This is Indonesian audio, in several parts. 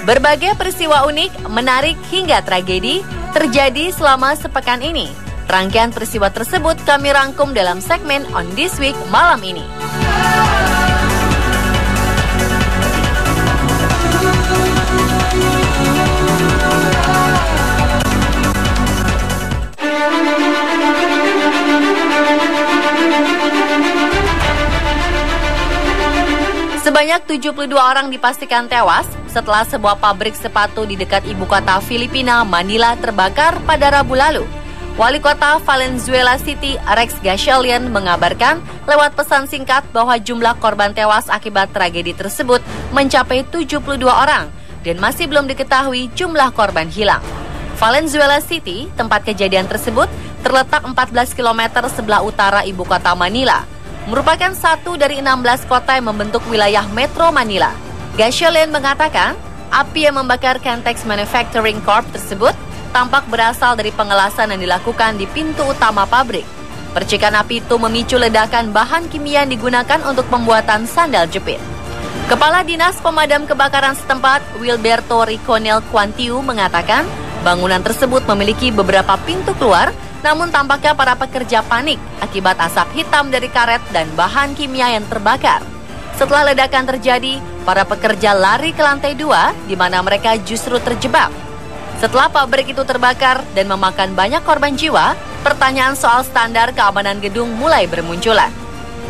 Berbagai peristiwa unik, menarik hingga tragedi terjadi selama sepekan ini. Rangkaian peristiwa tersebut kami rangkum dalam segmen On This Week malam ini. Sebanyak 72 orang dipastikan tewas setelah sebuah pabrik sepatu di dekat ibu kota Filipina, Manila terbakar pada Rabu lalu. Wali kota Valenzuela City, Rex Gachelian, mengabarkan lewat pesan singkat bahwa jumlah korban tewas akibat tragedi tersebut mencapai 72 orang dan masih belum diketahui jumlah korban hilang. Valenzuela City, tempat kejadian tersebut, terletak 14 km sebelah utara ibu kota Manila. Merupakan satu dari 16 kota yang membentuk wilayah Metro Manila. Gachelian mengatakan, api yang membakar Kentex Manufacturing Corp tersebut tampak berasal dari pengelasan yang dilakukan di pintu utama pabrik. Percikan api itu memicu ledakan bahan kimia yang digunakan untuk pembuatan sandal jepit. Kepala Dinas Pemadam Kebakaran setempat, Wilberto Riconel Quantiu, mengatakan bangunan tersebut memiliki beberapa pintu keluar, namun tampaknya para pekerja panik akibat asap hitam dari karet dan bahan kimia yang terbakar. Setelah ledakan terjadi, para pekerja lari ke lantai 2 di mana mereka justru terjebak. Setelah pabrik itu terbakar dan memakan banyak korban jiwa, pertanyaan soal standar keamanan gedung mulai bermunculan.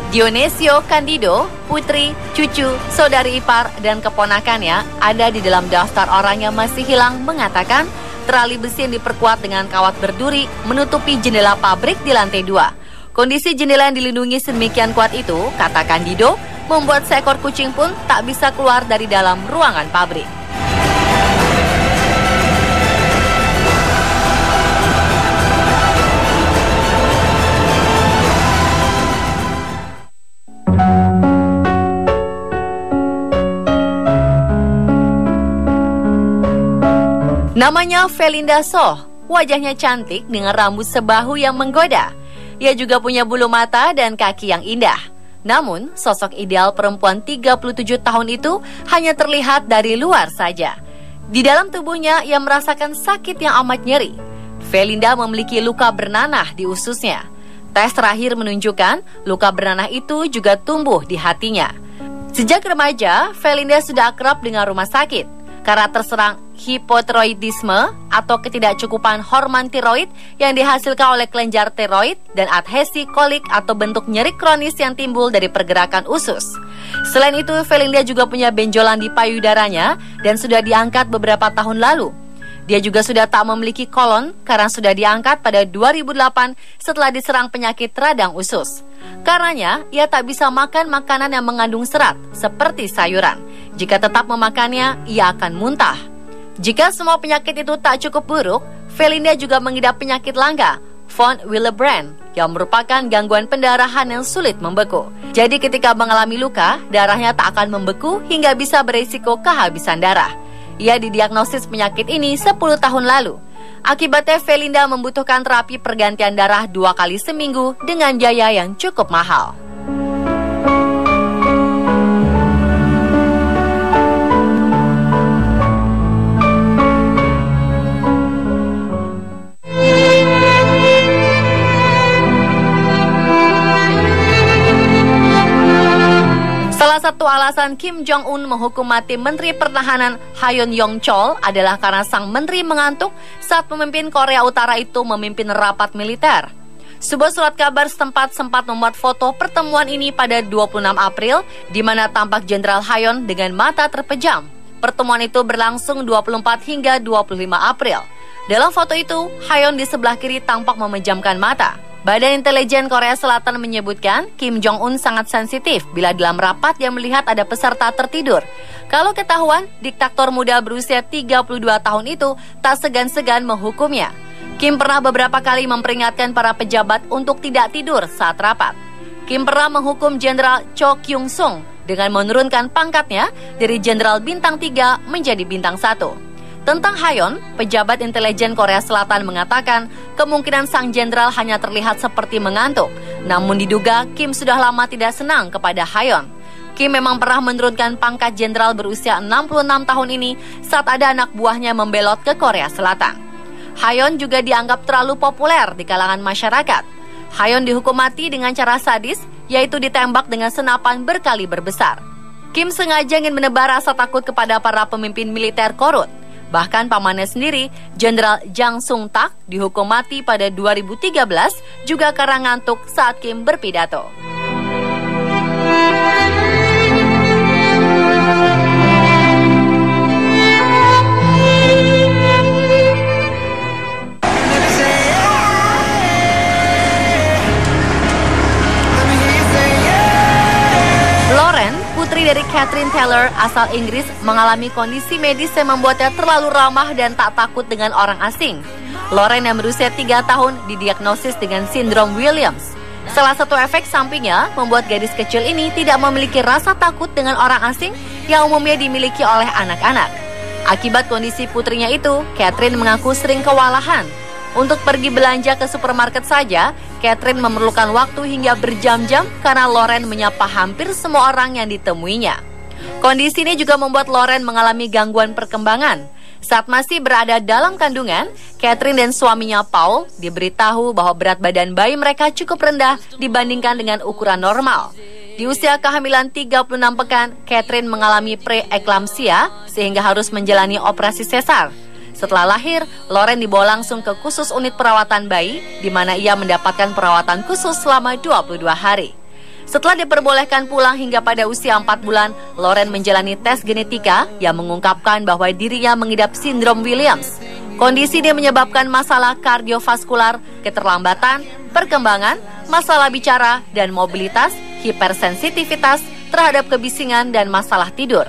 Dionisio Candido, putri, cucu, saudari ipar, dan keponakannya ada di dalam daftar orang yang masih hilang, mengatakan terali besi yang diperkuat dengan kawat berduri menutupi jendela pabrik di lantai 2. Kondisi jendela yang dilindungi sedemikian kuat itu, kata Candido, membuat seekor kucing pun tak bisa keluar dari dalam ruangan pabrik. Namanya Felinda Soh, wajahnya cantik dengan rambut sebahu yang menggoda. Ia juga punya bulu mata dan kaki yang indah. Namun, sosok ideal perempuan 37 tahun itu hanya terlihat dari luar saja. Di dalam tubuhnya, ia merasakan sakit yang amat nyeri. Felinda memiliki luka bernanah di ususnya. Tes terakhir menunjukkan luka bernanah itu juga tumbuh di hatinya. Sejak remaja, Felinda sudah akrab dengan rumah sakit karena terserang hipotiroidisme atau ketidakcukupan hormon tiroid yang dihasilkan oleh kelenjar tiroid dan adhesi kolik atau bentuk nyeri kronis yang timbul dari pergerakan usus. Selain itu, Felinda juga punya benjolan di payudaranya dan sudah diangkat beberapa tahun lalu. Dia juga sudah tak memiliki kolon karena sudah diangkat pada 2008 setelah diserang penyakit radang usus. Karenanya, ia tak bisa makan makanan yang mengandung serat seperti sayuran. Jika tetap memakannya, ia akan muntah. Jika semua penyakit itu tak cukup buruk, Felinda juga mengidap penyakit langka, von Willebrand, yang merupakan gangguan pendarahan yang sulit membeku. Jadi ketika mengalami luka, darahnya tak akan membeku hingga bisa berisiko kehabisan darah. Ia didiagnosis penyakit ini 10 tahun lalu. Akibatnya Felinda membutuhkan terapi pergantian darah 2 kali seminggu dengan biaya yang cukup mahal. Salah satu alasan Kim Jong-un menghukum mati Menteri Pertahanan Hayon Yong-chol adalah karena sang menteri mengantuk saat pemimpin Korea Utara itu memimpin rapat militer. Sebuah surat kabar setempat sempat memuat foto pertemuan ini pada 26 April, di mana tampak Jenderal Hayon dengan mata terpejam. Pertemuan itu berlangsung 24 hingga 25 April. Dalam foto itu, Hayon di sebelah kiri tampak memejamkan mata. Badan Intelijen Korea Selatan menyebutkan Kim Jong-un sangat sensitif bila dalam rapat yang melihat ada peserta tertidur. Kalau ketahuan, diktator muda berusia 32 tahun itu tak segan-segan menghukumnya. Kim pernah beberapa kali memperingatkan para pejabat untuk tidak tidur saat rapat. Kim pernah menghukum Jenderal Cho Kyung-sung dengan menurunkan pangkatnya dari Jenderal Bintang 3 menjadi Bintang 1. Tentang Hayon, pejabat intelijen Korea Selatan mengatakan kemungkinan sang jenderal hanya terlihat seperti mengantuk. Namun diduga Kim sudah lama tidak senang kepada Hayon. Kim memang pernah menurunkan pangkat jenderal berusia 66 tahun ini saat ada anak buahnya membelot ke Korea Selatan. Hayon juga dianggap terlalu populer di kalangan masyarakat. Hayon dihukum mati dengan cara sadis, yaitu ditembak dengan senapan berkaliber besar. Kim sengaja ingin menebar rasa takut kepada para pemimpin militer korut. Bahkan pamannya sendiri, Jenderal Jang Sung-tak, dihukum mati pada 2013 juga karena ngantuk saat Kim berpidato. Putri dari Catherine Taylor asal Inggris mengalami kondisi medis yang membuatnya terlalu ramah dan tak takut dengan orang asing. Lauren yang berusia 3 tahun didiagnosis dengan sindrom Williams. Salah satu efek sampingnya membuat gadis kecil ini tidak memiliki rasa takut dengan orang asing yang umumnya dimiliki oleh anak-anak. Akibat kondisi putrinya itu, Catherine mengaku sering kewalahan. Untuk pergi belanja ke supermarket saja, Catherine memerlukan waktu hingga berjam-jam karena Lauren menyapa hampir semua orang yang ditemuinya. Kondisi ini juga membuat Lauren mengalami gangguan perkembangan. Saat masih berada dalam kandungan, Catherine dan suaminya Paul diberitahu bahwa berat badan bayi mereka cukup rendah dibandingkan dengan ukuran normal. Di usia kehamilan 36 pekan, Catherine mengalami preeklamsia sehingga harus menjalani operasi sesar. Setelah lahir, Lauren dibawa langsung ke khusus unit perawatan bayi, di mana ia mendapatkan perawatan khusus selama 22 hari. Setelah diperbolehkan pulang hingga pada usia 4 bulan, Lauren menjalani tes genetika yang mengungkapkan bahwa dirinya mengidap sindrom Williams. Kondisi ini menyebabkan masalah kardiovaskular, keterlambatan, perkembangan, masalah bicara dan mobilitas, hipersensitivitas terhadap kebisingan dan masalah tidur.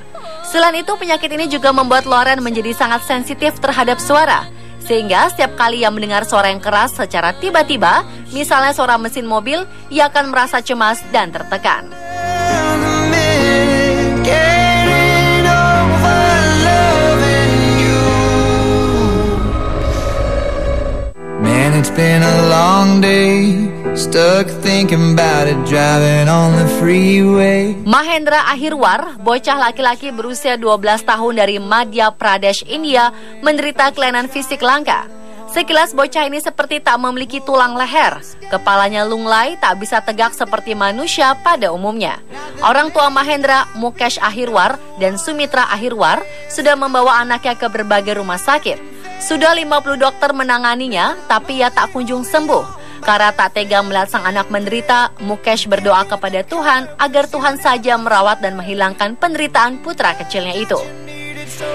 Selain itu, penyakit ini juga membuat Lauren menjadi sangat sensitif terhadap suara. Sehingga setiap kali ia mendengar suara yang keras secara tiba-tiba, misalnya suara mesin mobil, ia akan merasa cemas dan tertekan. Man, it's been a long day. Stuck thinking about it, driving on the freeway. Mahendra Ahirwar, bocah laki-laki berusia 12 tahun dari Madhya Pradesh, India, menderita kelainan fisik langka. Sekilas bocah ini seperti tak memiliki tulang leher. Kepalanya lunglai, tak bisa tegak seperti manusia pada umumnya. Orang tua Mahendra, Mukesh Ahirwar dan Sumitra Ahirwar, sudah membawa anaknya ke berbagai rumah sakit. Sudah 50 dokter menanganinya, tapi ia tak kunjung sembuh. Karena tak tega melihat sang anak menderita, Mukesh berdoa kepada Tuhan agar Tuhan saja merawat dan menghilangkan penderitaan putra kecilnya itu.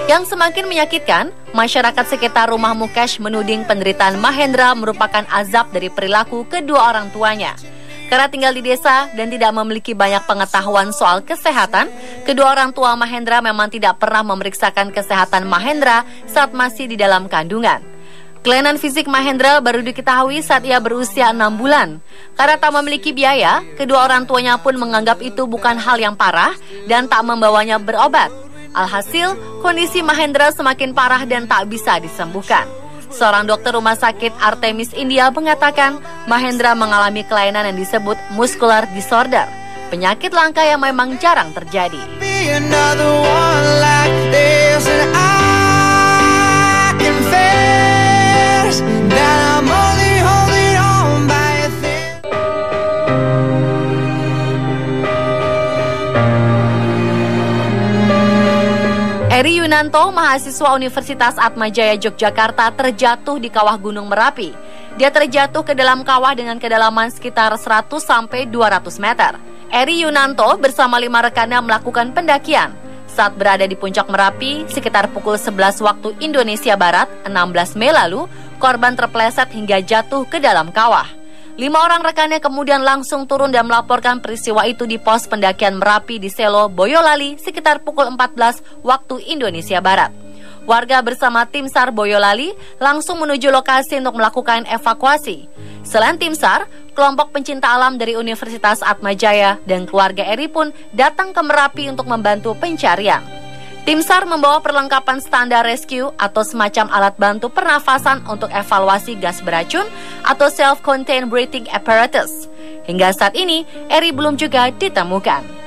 Yang semakin menyakitkan, masyarakat sekitar rumah Mukesh menuding penderitaan Mahendra merupakan azab dari perilaku kedua orang tuanya. Karena tinggal di desa dan tidak memiliki banyak pengetahuan soal kesehatan, kedua orang tua Mahendra memang tidak pernah memeriksakan kesehatan Mahendra saat masih di dalam kandungan. Kelainan fisik Mahendra baru diketahui saat ia berusia 6 bulan. Karena tak memiliki biaya, kedua orang tuanya pun menganggap itu bukan hal yang parah dan tak membawanya berobat. Alhasil, kondisi Mahendra semakin parah dan tak bisa disembuhkan. Seorang dokter rumah sakit Artemis India mengatakan Mahendra mengalami kelainan yang disebut muscular disorder, penyakit langka yang memang jarang terjadi. Eri Yunanto, mahasiswa Universitas Atmajaya Yogyakarta, terjatuh di kawah Gunung Merapi. Dia terjatuh ke dalam kawah dengan kedalaman sekitar 100-200 meter. Eri Yunanto bersama 5 rekannya melakukan pendakian. Saat berada di puncak Merapi, sekitar pukul 11 waktu Indonesia Barat, 16 Mei lalu, korban terpeleset hingga jatuh ke dalam kawah. 5 orang rekannya kemudian langsung turun dan melaporkan peristiwa itu di pos pendakian Merapi di Selo, Boyolali sekitar pukul 14 waktu Indonesia Barat. Warga bersama tim SAR Boyolali langsung menuju lokasi untuk melakukan evakuasi. Selain tim SAR, kelompok pencinta alam dari Universitas Atmajaya dan keluarga Eri pun datang ke Merapi untuk membantu pencarian. Tim SAR membawa perlengkapan standar rescue atau semacam alat bantu pernafasan untuk evaluasi gas beracun atau self-contained breathing apparatus. Hingga saat ini, Eri belum juga ditemukan.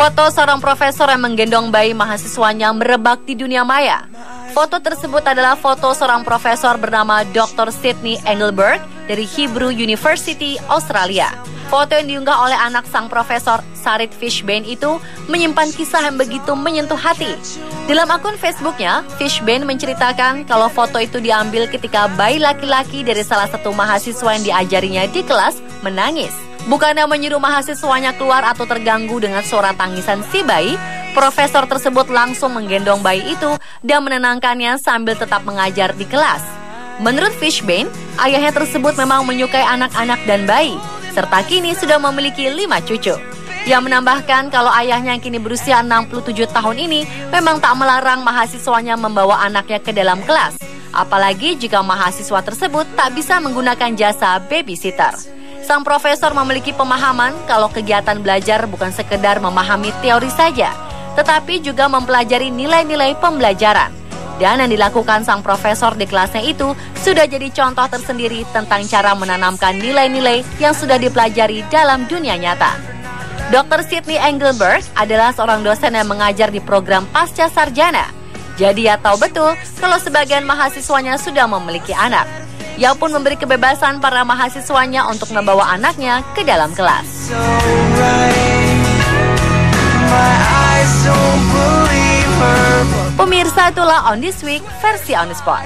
Foto seorang profesor yang menggendong bayi mahasiswanya merebak di dunia maya. Foto tersebut adalah foto seorang profesor bernama Dr. Sydney Engelberg dari Hebrew University, Australia. Foto yang diunggah oleh anak sang profesor, Sarit Fishbane, itu menyimpan kisah yang begitu menyentuh hati. Dalam akun Facebooknya, Fishbane menceritakan kalau foto itu diambil ketika bayi laki-laki dari salah satu mahasiswa yang diajarinya di kelas menangis. Bukannya menyuruh mahasiswanya keluar atau terganggu dengan suara tangisan si bayi, profesor tersebut langsung menggendong bayi itu dan menenangkannya sambil tetap mengajar di kelas. Menurut Fishbane, ayahnya tersebut memang menyukai anak-anak dan bayi, serta kini sudah memiliki 5 cucu. Ia menambahkan kalau ayahnya yang kini berusia 67 tahun ini memang tak melarang mahasiswanya membawa anaknya ke dalam kelas, apalagi jika mahasiswa tersebut tak bisa menggunakan jasa babysitter. Sang profesor memiliki pemahaman kalau kegiatan belajar bukan sekedar memahami teori saja, tetapi juga mempelajari nilai-nilai pembelajaran. Dan yang dilakukan sang profesor di kelasnya itu sudah jadi contoh tersendiri tentang cara menanamkan nilai-nilai yang sudah dipelajari dalam dunia nyata. Dr. Sydney Engelberg adalah seorang dosen yang mengajar di program pasca sarjana. Jadi ia tahu betul kalau sebagian mahasiswanya sudah memiliki anak. Ia pun memberi kebebasan para mahasiswanya untuk membawa anaknya ke dalam kelas. Pemirsa, itulah On This Week versi On The Spot.